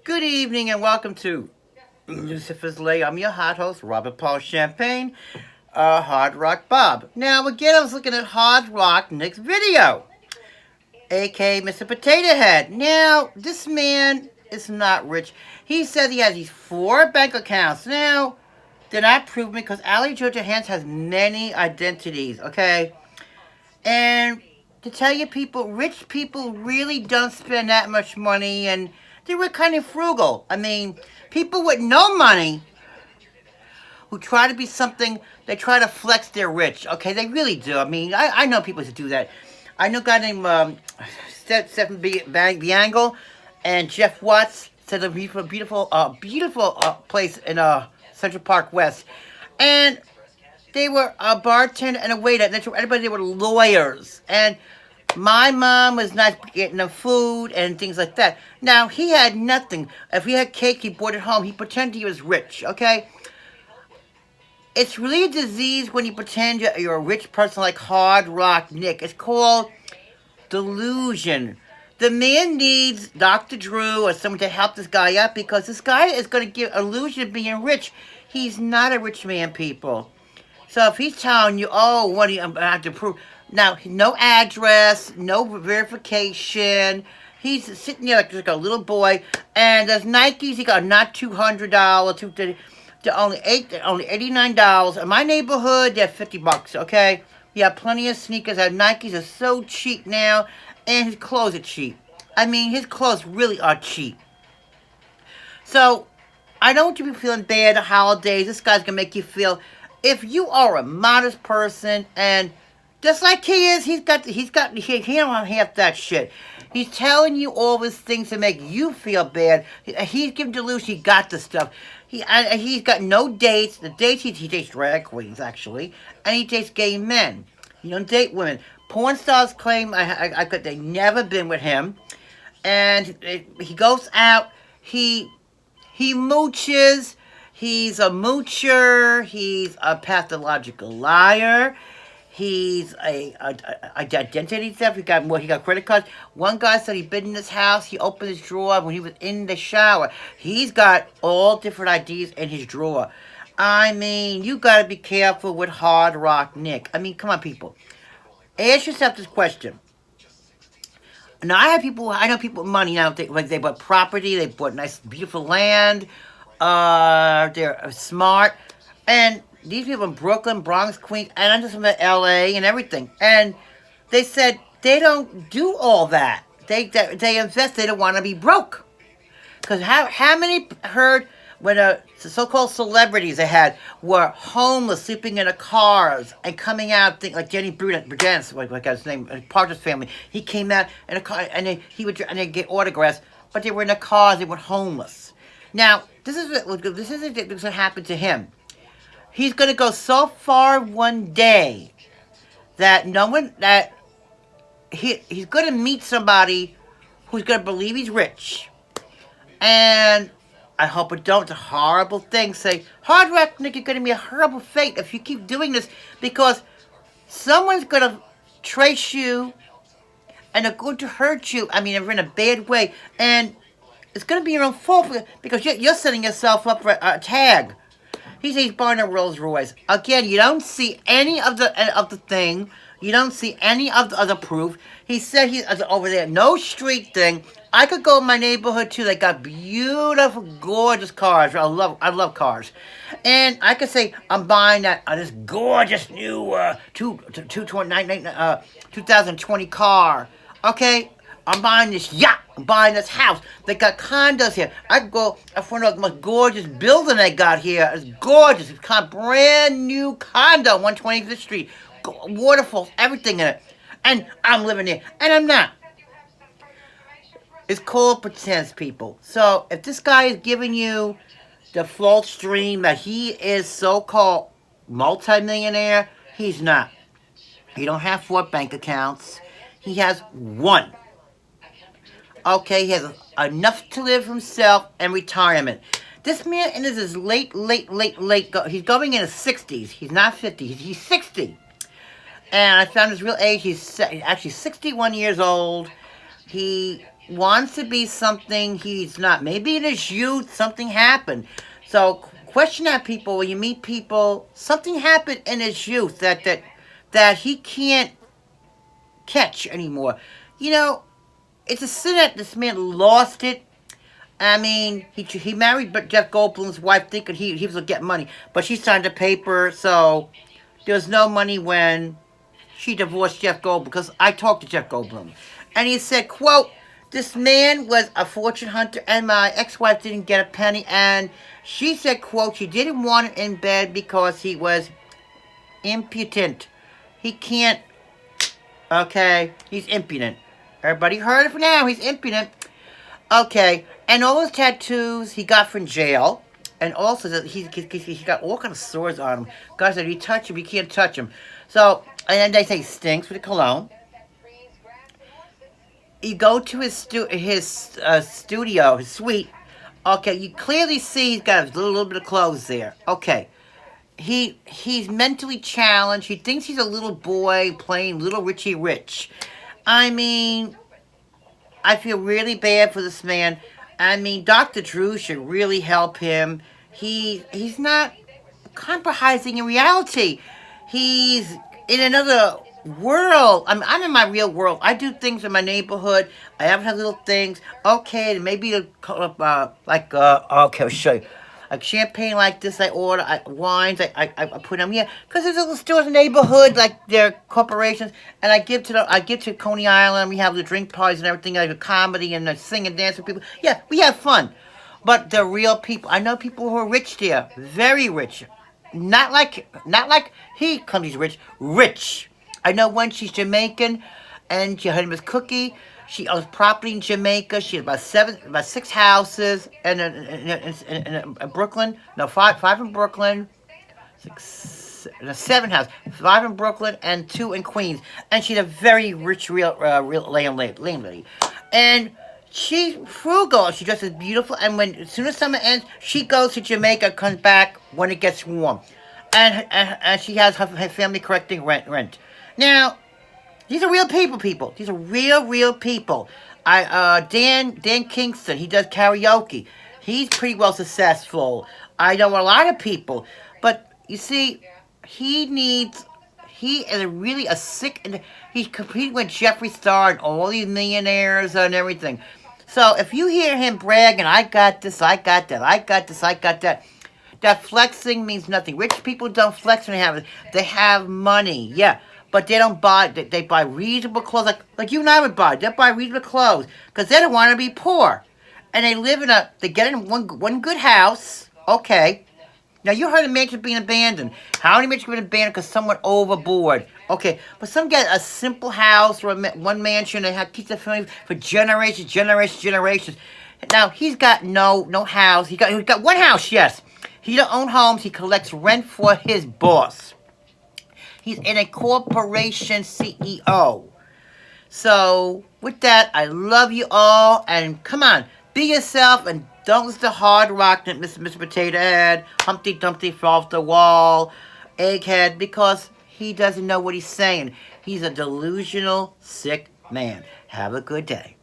Good evening and welcome to Lucifer's Lay. I'm your hot host, Robert Paul Champagne, Hard Rock Bob. Now, again, I was looking at Hard Rock Nick's video, aka Mr. Potato Head. Now, this man is not rich. He says he has these 4 bank accounts. Now, they're not proven because Ali Georgia Hans has many identities, okay? And to tell you people, rich people really don't spend that much money, and they were kind of frugal. I mean, people with no money who try to be something, they try to flex they're rich. Okay, they really do. I mean, I know people who do that. I know a guy named Stephen Biangle and Jeff Watts said a beautiful place in Central Park West. And they were a bartender and a waiter, and everybody, they were lawyers. And my mom was not getting the food and things like that. Now, he had nothing. If he had cake, he brought it home. He pretended he was rich, okay? It's really a disease when you pretend you're a rich person like Hard Rock Nick. It's called delusion. The man needs Dr. Drew or someone to help this guy up because this guy is going to give illusion of being rich. He's not a rich man, people. So if he's telling you, oh, what do you have to prove? Now, no address, no verification. He's sitting there like a little boy. And those Nikes, he got not $200, they're only $89. In my neighborhood, they're $50, okay? We have plenty of sneakers. Our Nikes are so cheap now. And his clothes are cheap. I mean, his clothes really are cheap. So, I don't want you to be feeling bad the holidays. This guy's going to make you feel... If you are a modest person, and just like he is, he don't have half that shit. He's telling you all these things to make you feel bad. He's giving delusion he got the stuff. He's got no dates. The dates, he dates drag queens, actually. And he dates gay men. He don't date women. Porn stars claim they've never been with him. And he goes out, he mooches. He's a moocher. He's a pathological liar. He's a identity theft. He got credit cards. One guy said he'd been in his house. He opened his drawer when he was in the shower. He's got all different IDs in his drawer. I mean, you got to be careful with Hard Rock Nick. I mean, come on, people. Ask yourself this question. Now, I know people with money now. They bought property. They bought nice, beautiful land. They're smart, and these people in Brooklyn, Bronx, Queens, and I'm just from LA and everything. And they said they don't do all that. They invest. They don't want to be broke. Because how many heard when the so-called celebrities they had were homeless, sleeping in their cars, and coming out like Jenny Brugance, like his name, Parker's family. He came out in a car, and they get autographs, but they were in their cars. They were homeless. Now, this is what's going to happen to him. He's going to go so far one day that he's going to meet somebody who's going to believe he's rich. And I hope it don't. It's a horrible thing. Say, Hard Rock Nick, you're going to be a horrible fate if you keep doing this because someone's going to trace you and they're going to hurt you. I mean, they're in a bad way. And it's going to be your own fault because you're setting yourself up for a tag. He says he's buying a Rolls Royce. Again, you don't see any of the thing. You don't see any of the other proof. He said he's over there. No street thing. I could go in my neighborhood too. They got beautiful, gorgeous cars. I love cars. And I could say I'm buying this gorgeous new 2020 car. Okay? I'm buying this yacht. I'm buying this house. They got condos here. I could go in front of the most gorgeous building they got here. It's gorgeous. It's kind of brand new condo, 125th Street. Waterfalls, everything in it. And I'm living there. And I'm not. It's called pretense, people. So if this guy is giving you the false dream that he is so-called multimillionaire, he's not. He don't have 4 bank accounts. He has 1. Okay, he has enough to live himself and retirement. This man is his late. He's going in his 60s. He's not 50. He's 60. And I found his real age. He's actually 61 years old. He wants to be something he's not. Maybe in his youth, something happened. So question that people, when you meet people, something happened in his youth that he can't catch anymore. You know, it's a sin that this man lost it. I mean, he married Jeff Goldblum's wife thinking he was going to get money. But she signed a paper, so there was no money when she divorced Jeff Goldblum. Because I talked to Jeff Goldblum. And he said, quote, this man was a fortune hunter and my ex-wife didn't get a penny. And she said, quote, she didn't want him in bed because he was impudent. He can't, okay, he's impudent. Everybody heard it for now, he's impudent. Okay, and all his tattoos he got from jail. And also, he got all kind of sores on him. Guys said, if you touch him, you can't touch him. So, and then they say he stinks with a cologne. You go to his studio, his suite. Okay, you clearly see he's got a little bit of clothes there. Okay, he's mentally challenged. He thinks he's a little boy playing Little Richie Rich. I mean, I feel really bad for this man. I mean, Dr. Drew should really help him. He's not compromising in reality. He's in another world. I'm in my real world. I do things in my neighborhood. I haven't had little things. Okay, maybe okay, I'll show you. Like champagne like this, I order. Wines, I put them here. Because there's little stores in the neighborhood, like they're corporations. And I give to Coney Island. We have the drink parties and everything, like a comedy and sing and dance with people. Yeah, we have fun. But they're real people. I know people who are rich there. Very rich. Not like he claims he's rich. Rich. I know one, she's Jamaican, and her name is Cookie. She owns property in Jamaica. She has about 6 houses in Brooklyn. No, five in Brooklyn. 7 houses. 5 in Brooklyn and 2 in Queens. And she's a very rich, real landlady. And she's frugal. She dresses beautiful. And as soon as summer ends, she goes to Jamaica, comes back when it gets warm. And she has her family correcting rent. Now, these are real people. These are real people. Dan Kingston, he does karaoke. He's pretty well successful. I know a lot of people. But, you see, he is really a sick, he's competing with Jeffree Star and all these millionaires and everything. So, if you hear him bragging, I got this, I got that, that flexing means nothing. Rich people don't flex when they have money, yeah. But they don't buy, they buy reasonable clothes, like you and I would buy. They buy reasonable clothes, because they don't want to be poor. And they get in one good house, okay. Now, you heard of mansions being abandoned. How many mansions have been abandoned because someone overboard? Okay, but some get a simple house or one mansion that keeps the family for generations. Now, he's got no house. He's got one house, yes. He don't own homes. He collects rent for his boss. He's in a corporation CEO. So, with that, I love you all. And come on, be yourself and don't listen to hard rock that Mr. Potato Head, Humpty Dumpty fall off the wall, Egghead, because he doesn't know what he's saying. He's a delusional, sick man. Have a good day.